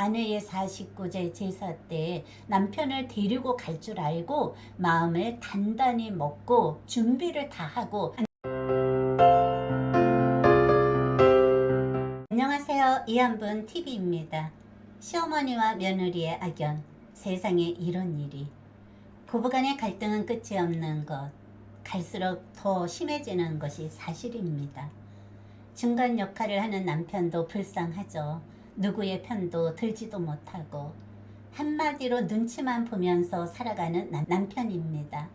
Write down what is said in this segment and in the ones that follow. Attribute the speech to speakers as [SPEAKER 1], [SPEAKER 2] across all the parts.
[SPEAKER 1] 아내의 49제 제사 때 남편을 데리고 갈 줄 알고 마음을 단단히 먹고 준비를 다 하고. 안녕하세요. 이한분 TV입니다. 시어머니와 며느리의 악연, 세상에 이런 일이. 부부간의 갈등은 끝이 없는 것, 갈수록 더 심해지는 것이 사실입니다. 중간 역할을 하는 남편도 불쌍하죠. 누구의 편도 들지도 못하고 한마디로 눈치만 보면서 살아가는 남편입니다.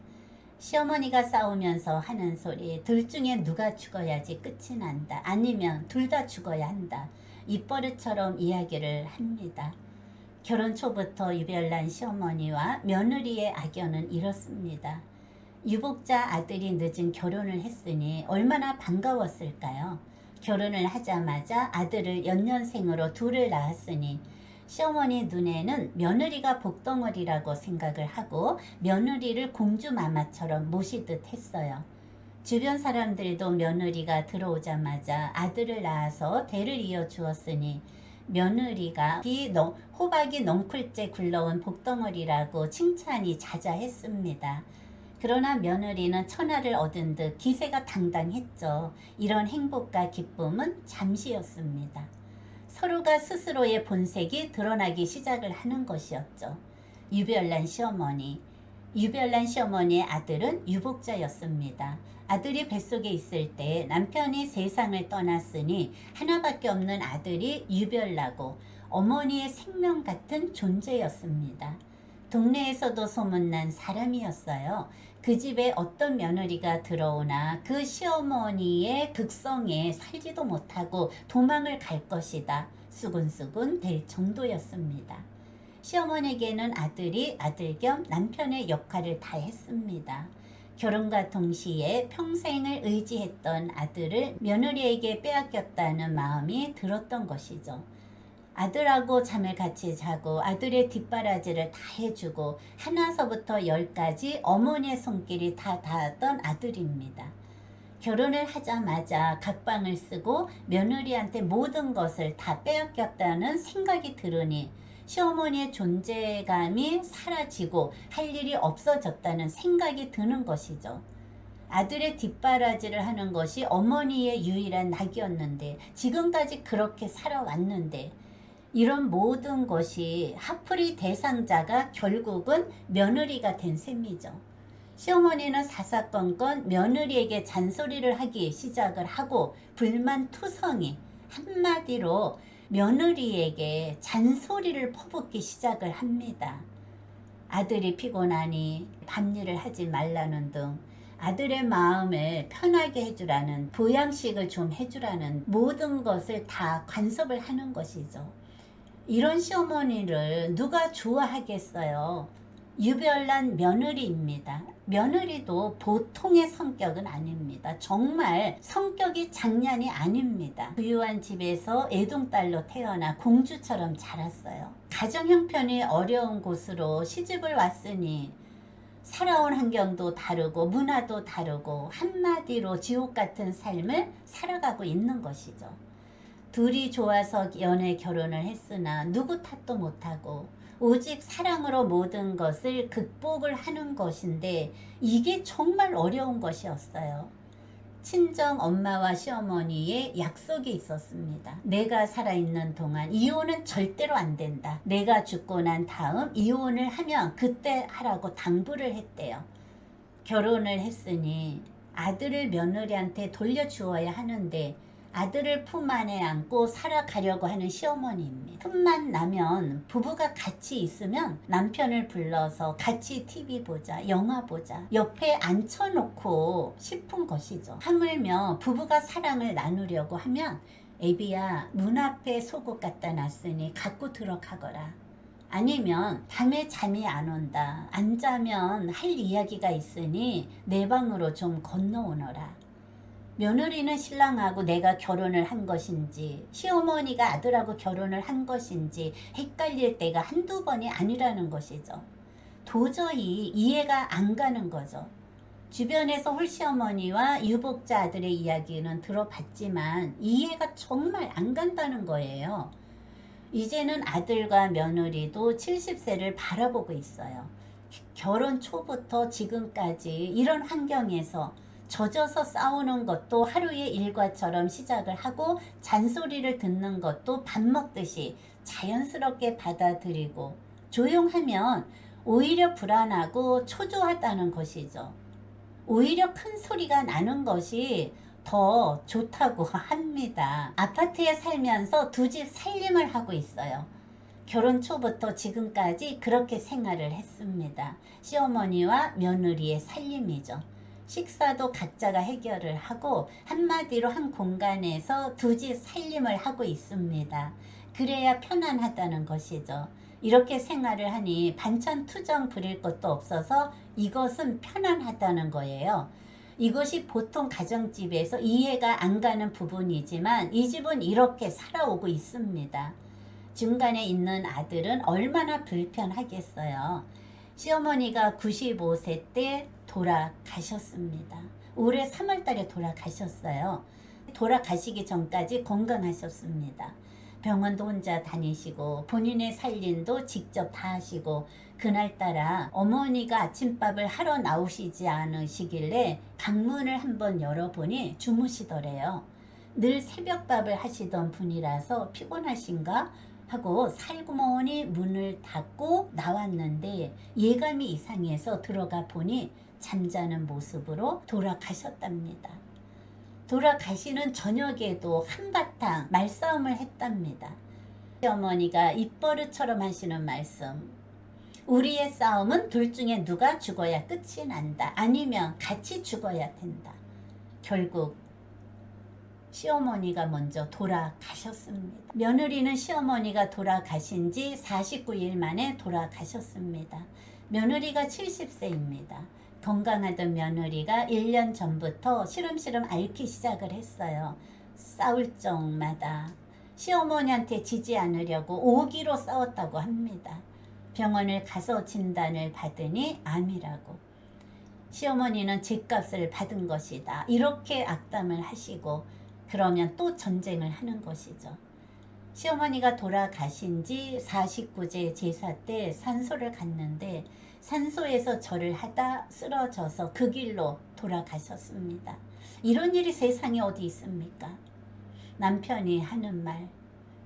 [SPEAKER 1] 시어머니가 싸우면서 하는 소리, 둘 중에 누가 죽어야지 끝이 난다, 아니면 둘 다 죽어야 한다, 입버릇처럼 이야기를 합니다. 결혼 초부터 유별난 시어머니와 며느리의 악연은 이렇습니다. 유복자 아들이 늦은 결혼을 했으니 얼마나 반가웠을까요? 결혼을 하자마자 아들을 연년생으로 둘을 낳았으니 시어머니 눈에는 며느리가 복덩어리라고 생각을 하고 며느리를 공주마마처럼 모시듯 했어요. 주변 사람들도 며느리가 들어오자마자 아들을 낳아서 대를 이어주었으니 며느리가 호박이 넝쿨째 굴러온 복덩어리라고 칭찬이 자자했습니다. 그러나 며느리는 천하를 얻은 듯 기세가 당당했죠. 이런 행복과 기쁨은 잠시였습니다. 서로가 스스로의 본색이 드러나기 시작을 하는 것이었죠. 유별난 시어머니의 아들은 유복자였습니다. 아들이 뱃속에 있을 때 남편이 세상을 떠났으니 하나밖에 없는 아들이 유별나고 어머니의 생명 같은 존재였습니다. 동네에서도 소문난 사람이었어요. 그 집에 어떤 며느리가 들어오나 그 시어머니의 극성에 살지도 못하고 도망을 갈 것이다, 수군수군 될 정도였습니다. 시어머니에게는 아들이 아들 겸 남편의 역할을 다 했습니다. 결혼과 동시에 평생을 의지했던 아들을 며느리에게 빼앗겼다는 마음이 들었던 것이죠. 아들하고 잠을 같이 자고 아들의 뒷바라지를 다 해주고 하나서부터 열까지 어머니의 손길이 다 닿았던 아들입니다. 결혼을 하자마자 각방을 쓰고 며느리한테 모든 것을 다 빼앗겼다는 생각이 들으니 시어머니의 존재감이 사라지고 할 일이 없어졌다는 생각이 드는 것이죠. 아들의 뒷바라지를 하는 것이 어머니의 유일한 낙이었는데, 지금까지 그렇게 살아왔는데, 이런 모든 것이 하풀이 대상자가 결국은 며느리가 된 셈이죠. 시어머니는 사사건건 며느리에게 잔소리를 하기 시작을 하고 불만투성이, 한마디로 며느리에게 잔소리를 퍼붓기 시작을 합니다. 아들이 피곤하니 밤일을 하지 말라는 등 아들의 마음을 편하게 해주라는, 보양식을 좀 해주라는 모든 것을 다 간섭을 하는 것이죠. 이런 시어머니를 누가 좋아하겠어요? 유별난 며느리입니다. 며느리도 보통의 성격은 아닙니다. 정말 성격이 장난이 아닙니다. 부유한 집에서 애동딸로 태어나 공주처럼 자랐어요. 가정 형편이 어려운 곳으로 시집을 왔으니 살아온 환경도 다르고 문화도 다르고 한마디로 지옥 같은 삶을 살아가고 있는 것이죠. 둘이 좋아서 연애 결혼을 했으나 누구 탓도 못하고 오직 사랑으로 모든 것을 극복을 하는 것인데, 이게 정말 어려운 것이었어요. 친정 엄마와 시어머니의 약속이 있었습니다. 내가 살아있는 동안 이혼은 절대로 안 된다. 내가 죽고 난 다음 이혼을 하면 그때 하라고 당부를 했대요. 결혼을 했으니 아들을 며느리한테 돌려주어야 하는데 아들을 품 안에 안고 살아가려고 하는 시어머니입니다. 틈만 나면 부부가 같이 있으면 남편을 불러서 같이 TV 보자, 영화 보자, 옆에 앉혀놓고 싶은 것이죠. 하물며 부부가 사랑을 나누려고 하면 애비야, 문 앞에 속옷 갖다 놨으니 갖고 들어가거라. 아니면 밤에 잠이 안 온다, 안 자면 할 이야기가 있으니 내 방으로 좀 건너오너라. 며느리는 신랑하고 내가 결혼을 한 것인지 시어머니가 아들하고 결혼을 한 것인지 헷갈릴 때가 한두 번이 아니라는 것이죠. 도저히 이해가 안 가는 거죠. 주변에서 홀시어머니와 유복자 아들의 이야기는 들어봤지만 이해가 정말 안 간다는 거예요. 이제는 아들과 며느리도 70세를 바라보고 있어요. 결혼 초부터 지금까지 이런 환경에서 젖어서 싸우는 것도 하루의 일과처럼 시작을 하고 잔소리를 듣는 것도 밥 먹듯이 자연스럽게 받아들이고 조용하면 오히려 불안하고 초조하다는 것이죠. 오히려 큰 소리가 나는 것이 더 좋다고 합니다. 아파트에 살면서 두 집 살림을 하고 있어요. 결혼 초부터 지금까지 그렇게 생활을 했습니다. 시어머니와 며느리의 살림이죠. 식사도 각자가 해결을 하고 한마디로 한 공간에서 두 집 살림을 하고 있습니다. 그래야 편안하다는 것이죠. 이렇게 생활을 하니 반찬 투정 부릴 것도 없어서 이것은 편안하다는 거예요. 이것이 보통 가정집에서 이해가 안 가는 부분이지만 이 집은 이렇게 살아오고 있습니다. 중간에 있는 아들은 얼마나 불편하겠어요. 시어머니가 95세 때 돌아가셨습니다. 올해 3월 달에 돌아가셨어요. 돌아가시기 전까지 건강하셨습니다. 병원도 혼자 다니시고 본인의 살림도 직접 다 하시고 그날따라 어머니가 아침밥을 하러 나오시지 않으시길래 방문을 한번 열어보니 주무시더래요. 늘 새벽밥을 하시던 분이라서 피곤하신가 하고 살구머니 문을 닫고 나왔는데 예감이 이상해서 들어가 보니 잠자는 모습으로 돌아가셨답니다. 돌아가시는 저녁에도 한바탕 말싸움을 했답니다. 어머니가 입버릇처럼 하시는 말씀. 우리의 싸움은 둘 중에 누가 죽어야 끝이 난다. 아니면 같이 죽어야 된다. 결국 시어머니가 먼저 돌아가셨습니다. 며느리는 시어머니가 돌아가신 지 49일 만에 돌아가셨습니다. 며느리가 70세입니다. 건강하던 며느리가 1년 전부터 시름시름 앓기 시작을 했어요. 싸울 적마다 시어머니한테 지지 않으려고 5기로 싸웠다고 합니다. 병원을 가서 진단을 받으니 암이라고. 시어머니는 죗값을 받은 것이다. 이렇게 악담을 하시고 그러면 또 전쟁을 하는 것이죠. 시어머니가 돌아가신 지 49제 제사 때 산소를 갔는데 산소에서 절을 하다 쓰러져서 그 길로 돌아가셨습니다. 이런 일이 세상에 어디 있습니까? 남편이 하는 말,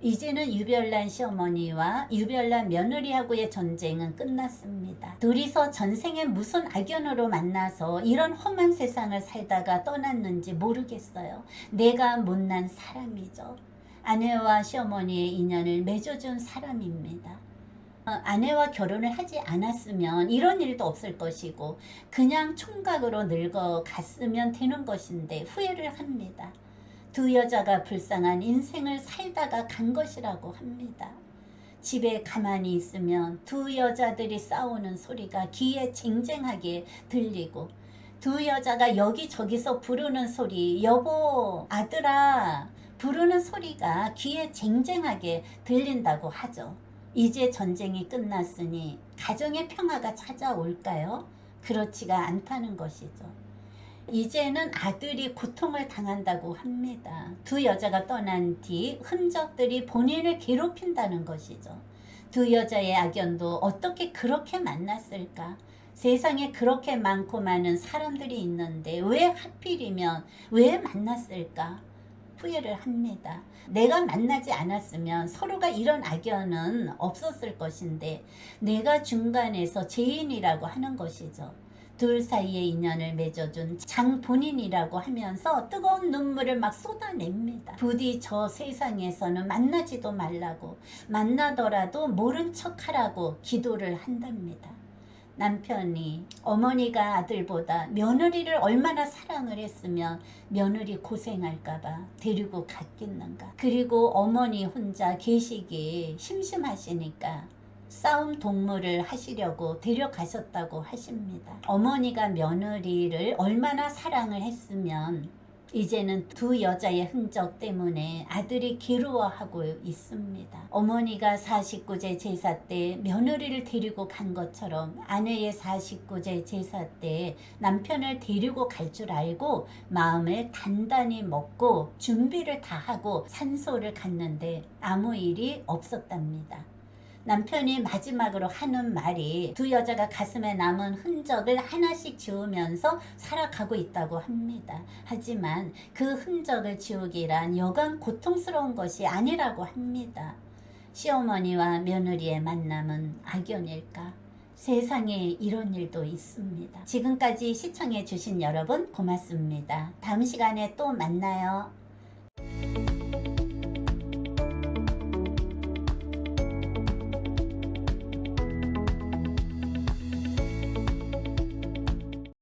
[SPEAKER 1] 이제는 유별난 시어머니와 유별난 며느리하고의 전쟁은 끝났습니다. 둘이서 전생에 무슨 악연으로 만나서 이런 험한 세상을 살다가 떠났는지 모르겠어요. 내가 못난 사람이죠. 아내와 시어머니의 인연을 맺어준 사람입니다. 아내와 결혼을 하지 않았으면 이런 일도 없을 것이고 그냥 총각으로 늙어갔으면 되는 것인데 후회를 합니다. 두 여자가 불쌍한 인생을 살다가 간 것이라고 합니다. 집에 가만히 있으면 두 여자들이 싸우는 소리가 귀에 쟁쟁하게 들리고 두 여자가 여기저기서 부르는 소리, 여보, 아들아 부르는 소리가 귀에 쟁쟁하게 들린다고 하죠. 이제 전쟁이 끝났으니 가정의 평화가 찾아올까요? 그렇지가 않다는 것이죠. 이제는 아들이 고통을 당한다고 합니다. 두 여자가 떠난 뒤 흔적들이 본인을 괴롭힌다는 것이죠. 두 여자의 악연도 어떻게 그렇게 만났을까? 세상에 그렇게 많고 많은 사람들이 있는데 왜 하필이면 왜 만났을까? 후회를 합니다. 내가 만나지 않았으면 서로가 이런 악연은 없었을 것인데 내가 중간에서 죄인이라고 하는 것이죠. 둘 사이의 인연을 맺어준 장본인이라고 하면서 뜨거운 눈물을 막 쏟아냅니다. 부디 저 세상에서는 만나지도 말라고, 만나더라도 모른 척하라고 기도를 한답니다. 남편이 어머니가 아들보다 며느리를 얼마나 사랑을 했으면 며느리 고생할까봐 데리고 갔겠는가. 그리고 어머니 혼자 계시기 심심하시니까 싸움 동무를 하시려고 데려가셨다고 하십니다. 어머니가 며느리를 얼마나 사랑을 했으면 이제는 두 여자의 흔적 때문에 아들이 괴로워하고 있습니다. 어머니가 49제 제사 때 며느리를 데리고 간 것처럼 아내의 49제 제사 때 남편을 데리고 갈 줄 알고 마음을 단단히 먹고 준비를 다 하고 산소를 갔는데 아무 일이 없었답니다. 남편이 마지막으로 하는 말이 두 여자가 가슴에 남은 흔적을 하나씩 지우면서 살아가고 있다고 합니다. 하지만 그 흔적을 지우기란 여간 고통스러운 것이 아니라고 합니다. 시어머니와 며느리의 만남은 악연일까? 세상에 이런 일도 있습니다. 지금까지 시청해 주신 여러분 고맙습니다. 다음 시간에 또 만나요.